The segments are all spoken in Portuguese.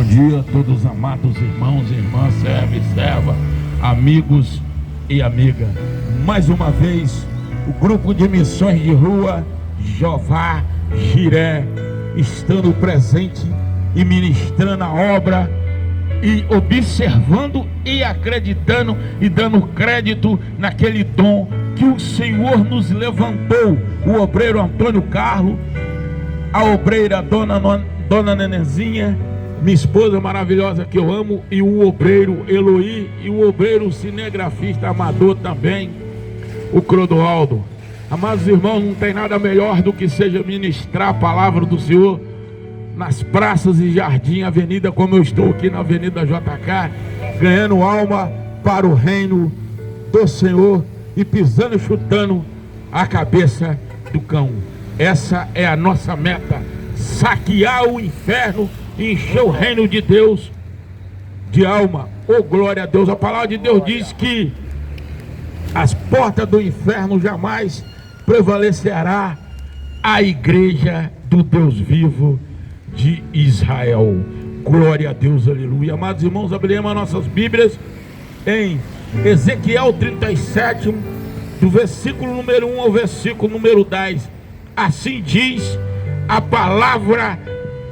dia a todos os amados irmãos e irmãs, serva e serva, amigos e amiga. Mais uma vez, o grupo de missões de rua Jeová Jiré, estando presente e ministrando a obra e observando e acreditando e dando crédito naquele dom que o Senhor nos levantou. O obreiro Antônio Carlos, a obreira Dona Nenezinha, minha esposa maravilhosa que eu amo, e o obreiro Eloí, e o obreiro cinegrafista amador também, o Clodoaldo. Amados irmãos, não tem nada melhor do que seja ministrar a palavra do Senhor nas praças e jardim, avenida, como eu estou aqui na Avenida JK, ganhando alma para o reino do Senhor e pisando e chutando a cabeça do cão. Essa é a nossa meta: saquear o inferno e encher o reino de Deus de alma. Oh, glória a Deus! A palavra de Deus diz que as portas do inferno jamais prevalecerá a igreja do Deus vivo de Israel. Glória a Deus, aleluia. Amados irmãos, abrimos nossas Bíblias em Ezequiel 37, do versículo número 1 ao versículo número 10. Assim diz a palavra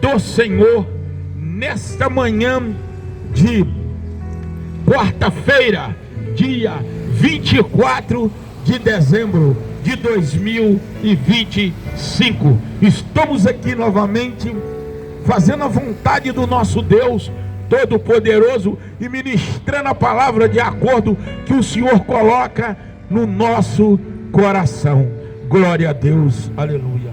do Senhor nesta manhã de quarta-feira, dia 24 de dezembro de 2025. Estamos aqui novamente fazendo a vontade do nosso Deus Todo-Poderoso e ministrando a palavra de acordo que o Senhor coloca no nosso coração. Glória a Deus, aleluia.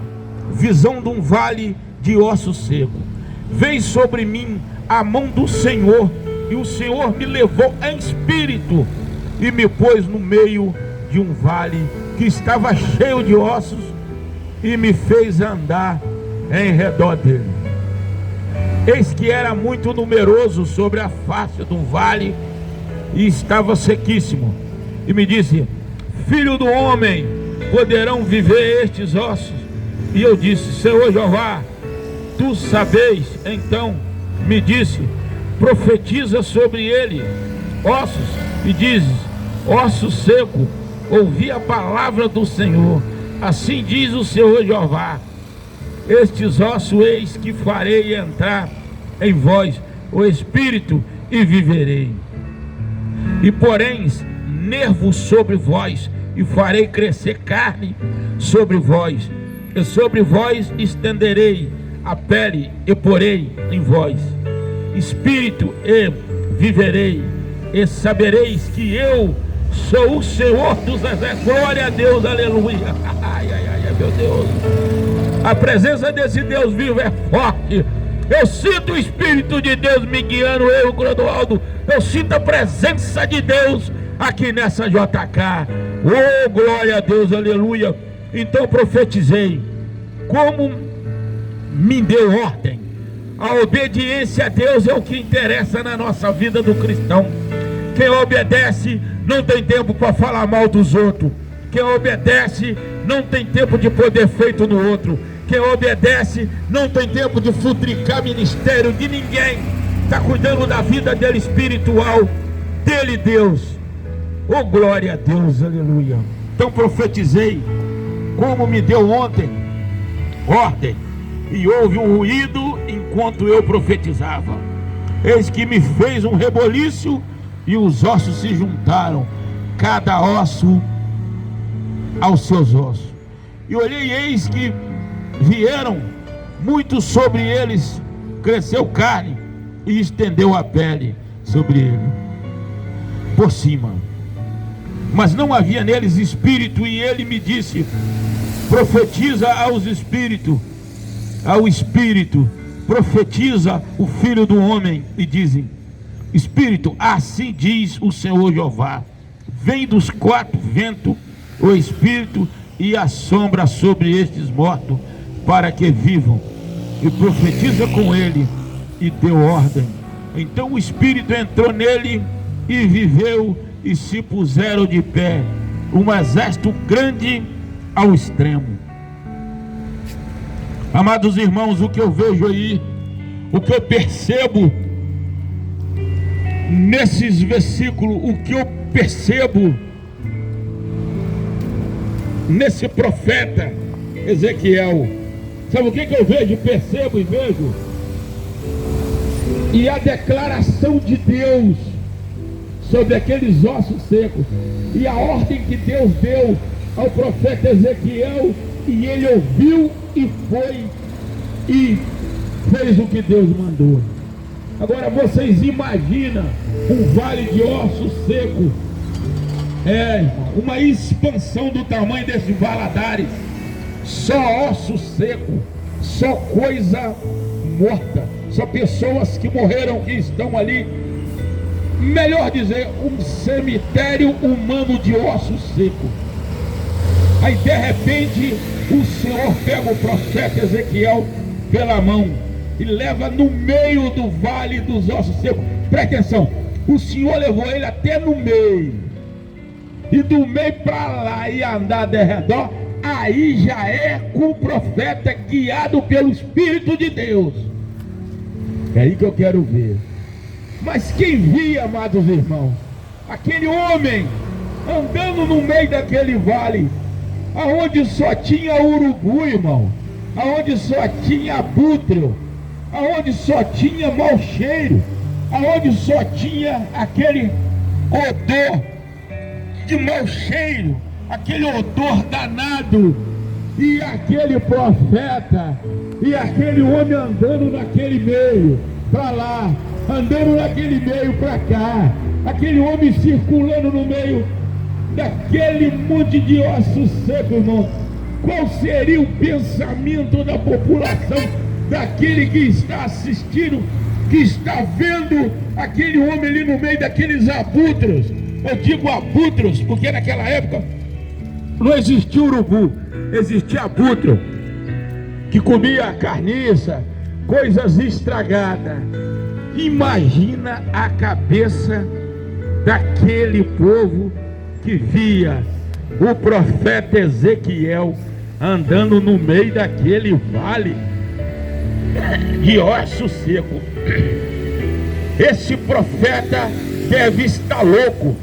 Visão de um vale de ossos secos. Veio sobre mim a mão do Senhor, e o Senhor me levou em espírito e me pôs no meio de um vale que estava cheio de ossos, e me fez andar em redor dele. Eis que era muito numeroso sobre a face do vale, e estava sequíssimo. E me disse: filho do homem, poderão viver estes ossos? E eu disse: Senhor Jeová, tu sabeis. Então me disse: profetiza sobre ele, ossos, e dizes: osso seco, ouvi a palavra do Senhor. Assim diz o Senhor Jeová: estes ossos eis que farei entrar em vós o espírito, e viverei. E porém nervos sobre vós, e farei crescer carne sobre vós, e sobre vós estenderei a pele, e porei em vós espírito, e viverei, e sabereis que eu sou o Senhor dos exércitos. Glória a Deus, aleluia. Ai, ai, ai, meu Deus, a presença desse Deus vivo é forte. Eu sinto o Espírito de Deus me guiando, eu, Clodoaldo. Eu sinto a presença de Deus aqui nessa JK. Oh, glória a Deus, aleluia. Então profetizei, como me deu ordem. A obediência a Deus é o que interessa na nossa vida do cristão. Quem obedece não tem tempo para falar mal dos outros. Quem obedece não tem tempo de pôr defeito no outro. Quem obedece não tem tempo de futricar ministério de ninguém. Está cuidando da vida dele espiritual, dele Deus. Oh, glória a Deus, aleluia. Então profetizei, como me deu ontem ordem, e houve um ruído enquanto eu profetizava. Eis que me fez um reboliço, e os ossos se juntaram, cada osso aos seus ossos. E olhei, eis que vieram muitos sobre eles, cresceu carne, e estendeu a pele sobre ele por cima, mas não havia neles espírito. E ele me disse: profetiza aos espíritos, ao espírito profetiza o filho do homem, e dizem: espírito, assim diz o Senhor Jeová, vem dos quatro ventos o espírito, e assombra sobre estes mortos, para que vivam. E profetiza com ele, e deu ordem. Então o espírito entrou nele, e viveu, e se puseram de pé um exército grande ao extremo. Amados irmãos, o que eu vejo aí, o que eu percebo nesses versículos, o que eu percebo nesse profeta Ezequiel, sabe o que eu vejo, percebo e vejo? E a declaração de Deus sobre aqueles ossos secos, e a ordem que Deus deu ao profeta Ezequiel, e ele ouviu e foi e fez o que Deus mandou. Agora vocês imaginam um vale de ossos secos, uma expansão do tamanho desse Valadares, só osso seco, só coisa morta, só pessoas que morreram, que estão ali, melhor dizer, um cemitério humano de ossos secos. Aí de repente o Senhor pega o profeta Ezequiel pela mão e leva no meio do vale dos ossos secos. Presta atenção, o Senhor levou ele até no meio, e do meio para lá e andar de redor, aí já é com o profeta guiado pelo Espírito de Deus. É aí que eu quero ver. Mas quem via, amados irmãos, aquele homem andando no meio daquele vale, aonde só tinha urubu, irmão, aonde só tinha abutre, aonde só tinha mau cheiro, aonde só tinha aquele odor de mau cheiro, aquele odor danado, e aquele profeta, e aquele homem andando naquele meio, para lá, andando naquele meio para cá, aquele homem circulando no meio daquele monte de ossos secos, irmão. Qual seria o pensamento da população, daquele que está assistindo, que está vendo aquele homem ali no meio daqueles abutres? Eu digo abutres porque naquela época não existia urubu, existia abutre, que comia carniça, coisas estragadas. Imagina a cabeça daquele povo que via o profeta Ezequiel andando no meio daquele vale de osso seco. Esse profeta deve estar louco,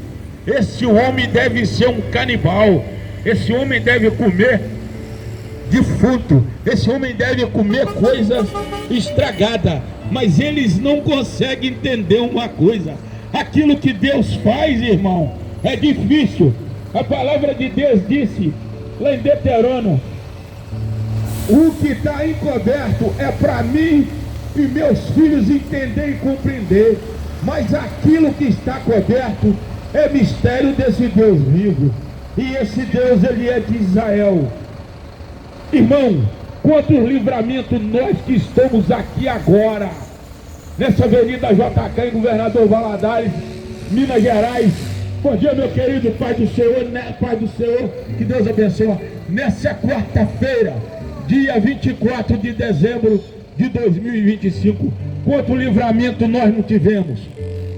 esse homem deve ser um canibal, esse homem deve comer defunto, esse homem deve comer coisas estragadas. Mas eles não conseguem entender uma coisa: aquilo que Deus faz, irmão, é difícil. A palavra de Deus disse lá em Deuteronômio: o que está encoberto é para mim e meus filhos entender e compreender, mas aquilo que está coberto é mistério desse Deus vivo, e esse Deus, ele é de Israel. Irmão, quantos livramentos nós que estamos aqui agora, nessa avenida JK, em Governador Valadares, Minas Gerais. Bom dia, meu querido Pai do Senhor, né? Pai do Senhor, que Deus abençoe. Nessa quarta-feira, dia 24 de dezembro de 2025, quanto livramento nós não tivemos.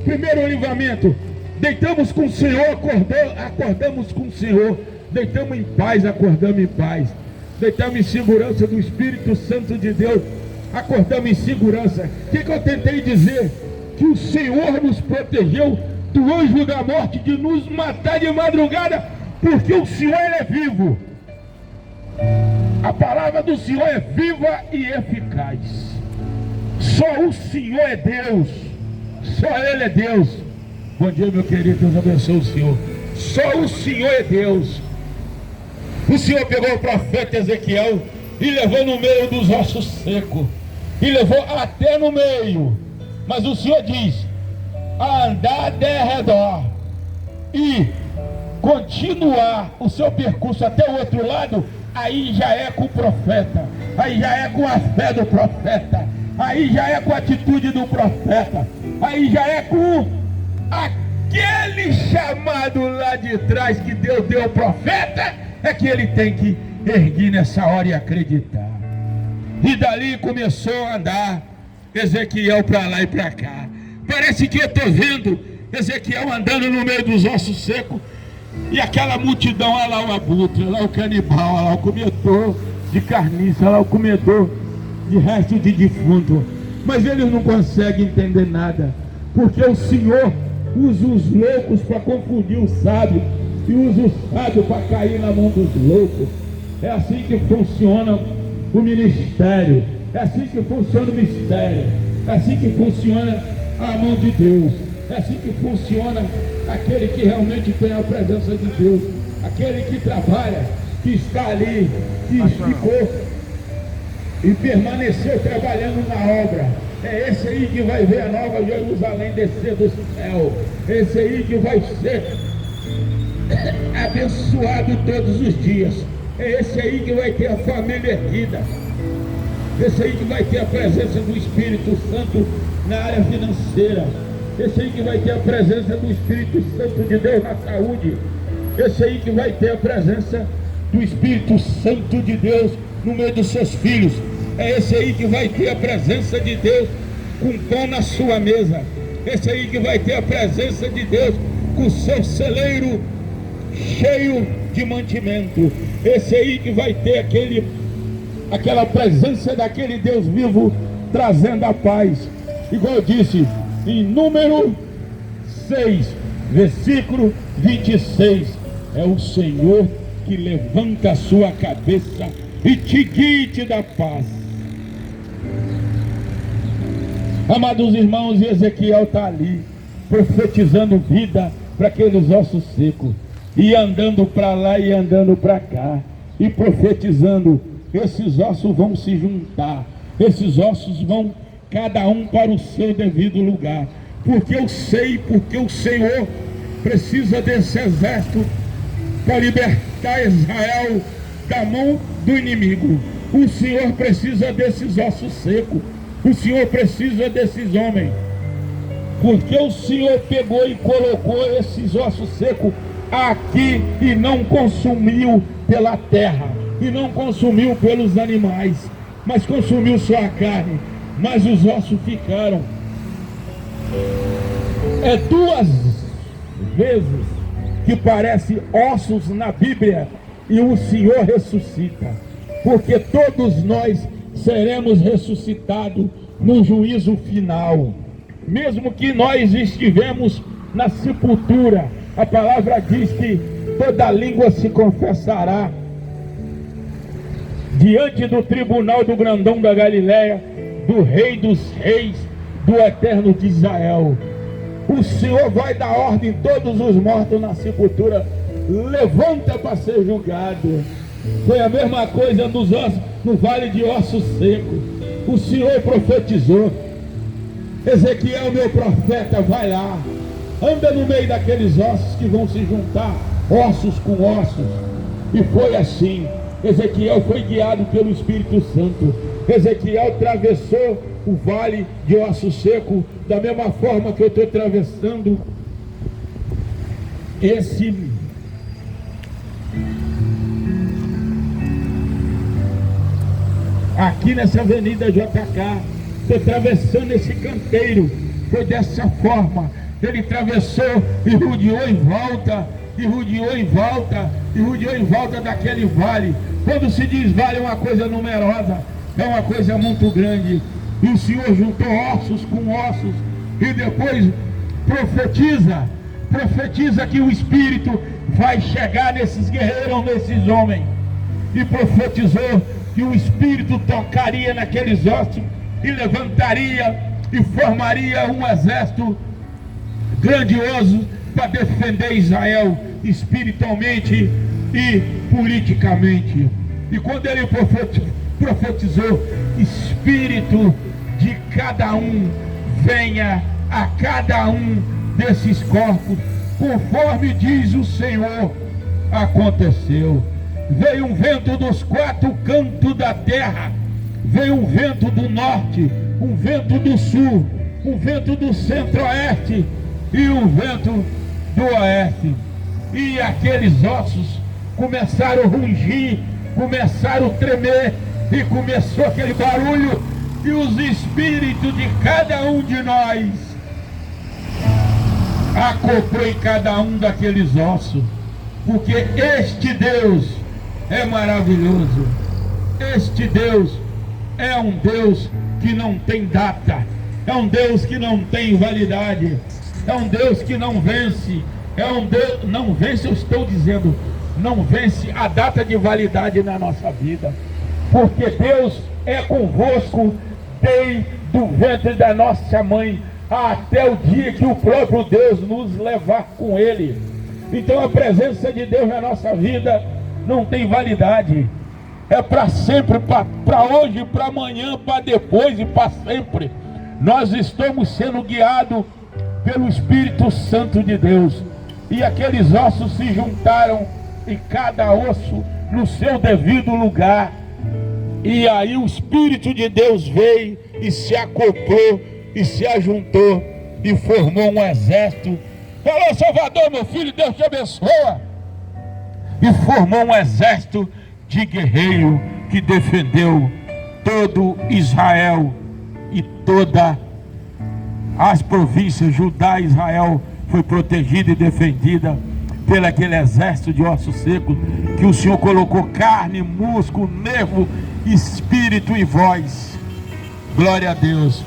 Primeiro livramento, deitamos com o Senhor, acordamos com o Senhor, deitamos em paz, acordamos em paz, deitamos em segurança do Espírito Santo de Deus, acordamos em segurança. O que eu tentei dizer? Que o Senhor nos protegeu do anjo da morte de nos matar de madrugada, porque o Senhor, ele é vivo. A palavra do Senhor é viva e eficaz. Só o Senhor é Deus, só Ele é Deus. Bom dia, meu querido, Deus abençoe o Senhor. Só o Senhor é Deus. O Senhor pegou o profeta Ezequiel e levou no meio dos ossos secos, e levou até no meio, mas o Senhor diz: a andar de redor e continuar o seu percurso até o outro lado, aí já é com o profeta, aí já é com a fé do profeta, aí já é com a atitude do profeta, aí já é com aquele chamado lá de trás que Deus deu ao profeta, é que ele tem que erguer nessa hora e acreditar. E dali começou a andar Ezequiel para lá e para cá. Parece que eu estou vendo Ezequiel andando no meio dos ossos secos, e aquela multidão, olha lá o abutre, olha lá o canibal, olha lá o comedor de carniça, olha lá o comedor de resto de defunto. Mas eles não conseguem entender nada. porque o Senhor usa os loucos para confundir o sábio e usa o sábio para cair na mão dos loucos. É assim que funciona o ministério, é assim que funciona o mistério, é assim que funciona a mão de Deus, é assim que funciona aquele que realmente tem a presença de Deus, aquele que trabalha, que está ali, que ficou e permaneceu trabalhando na obra. É esse aí que vai ver a nova Jerusalém descer do céu, esse aí que vai ser abençoado todos os dias, é esse aí que vai ter a família erguida, esse aí que vai ter a presença do Espírito Santo na área financeira, esse aí que vai ter a presença do Espírito Santo de Deus na saúde, esse aí que vai ter a presença do Espírito Santo de Deus no meio dos seus filhos, é esse aí que vai ter a presença de Deus com pão na sua mesa, esse aí que vai ter a presença de Deus com o seu celeiro cheio de mantimento, esse aí que vai ter aquela presença daquele Deus vivo trazendo a paz, igual eu disse em Número 6, versículo 26, é o Senhor que levanta a sua cabeça e te guia e te dá paz. Amados irmãos, Ezequiel está ali profetizando vida para aqueles ossos secos, e andando para lá e andando para cá, e profetizando: esses ossos vão se juntar, esses ossos vão cada um para o seu devido lugar, porque eu sei, porque o Senhor precisa desse exército para libertar Israel da mão do inimigo. O Senhor precisa desses ossos secos, o Senhor precisa desses homens, porque o Senhor pegou e colocou esses ossos secos aqui e não consumiu pela terra, e não consumiu pelos animais, mas consumiu só a carne, mas os ossos ficaram. É duas vezes que parece ossos na Bíblia e o Senhor ressuscita, porque todos nós seremos ressuscitados no juízo final. Mesmo que nós estivemos na sepultura, a palavra diz que toda língua se confessará diante do tribunal do grandão da Galileia, do Rei dos Reis, do Eterno de Israel. O Senhor vai dar ordem a todos os mortos na sepultura: levanta para ser julgado. Foi a mesma coisa nos ossos, no vale de ossos secos. O Senhor profetizou: Ezequiel, meu profeta, vai lá, anda no meio daqueles ossos que vão se juntar, ossos com ossos. E foi assim. Ezequiel foi guiado pelo Espírito Santo. Ezequiel atravessou o vale de ossos secos da mesma forma que eu estou atravessando aqui nessa avenida JK, estou atravessando esse canteiro. Foi dessa forma. Ele atravessou e rodeou em volta, e rodeou em volta, e rodeou em volta daquele vale. Quando se diz vale, é uma coisa numerosa, é uma coisa muito grande. E o Senhor juntou ossos com ossos, e depois profetiza que o Espírito vai chegar nesses guerreiros, nesses homens. E profetizou que o Espírito tocaria naqueles ossos e levantaria e formaria um exército grandioso para defender Israel espiritualmente e politicamente. E quando ele profetizou: Espírito de cada um venha a cada um desses corpos, conforme diz o Senhor, aconteceu. Veio um vento dos quatro cantos da terra, veio um vento do norte, um vento do sul, um vento do centro-oeste e um vento do oeste. E aqueles ossos começaram a rugir, começaram a tremer, e começou aquele barulho, e os espíritos de cada um de nós acoplou em cada um daqueles ossos, porque este Deus é maravilhoso. Este Deus é um Deus que não tem data, É um Deus que não tem validade. É um Deus que não vence. É um Deus, não vence, eu estou dizendo, não vence a data de validade na nossa vida. Porque Deus é convosco desde o ventre da nossa mãe até o dia que o próprio Deus nos levar com Ele. Então a presença de Deus na nossa vida não tem validade. É para sempre, para hoje, para amanhã, para depois e para sempre. Nós estamos sendo guiados pelo Espírito Santo de Deus. E aqueles ossos se juntaram, e cada osso no seu devido lugar. E aí o Espírito de Deus veio e se acoplou e se ajuntou e formou um exército. Falou: Salvador, meu filho, Deus te abençoa. E formou um exército de guerreiro que defendeu todo Israel e toda as províncias. Judá e Israel foi protegida e defendida pelo aquele exército de ossos secos que o Senhor colocou carne, músculo, nervo, espírito e voz. Glória a Deus.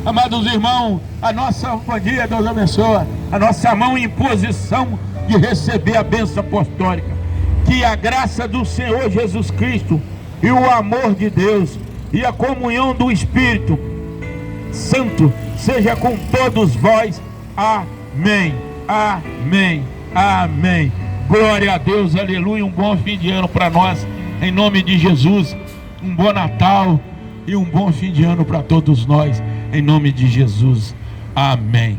Amados irmãos, a nossa, bom dia, Deus abençoa, a nossa mão em posição de receber a bênção apostólica. Que a graça do Senhor Jesus Cristo e o amor de Deus e a comunhão do Espírito Santo seja com todos vós. Amém, amém, amém. Glória a Deus, aleluia. Um bom fim de ano para nós, em nome de Jesus. Um bom Natal e um bom fim de ano para todos nós, em nome de Jesus. Amém.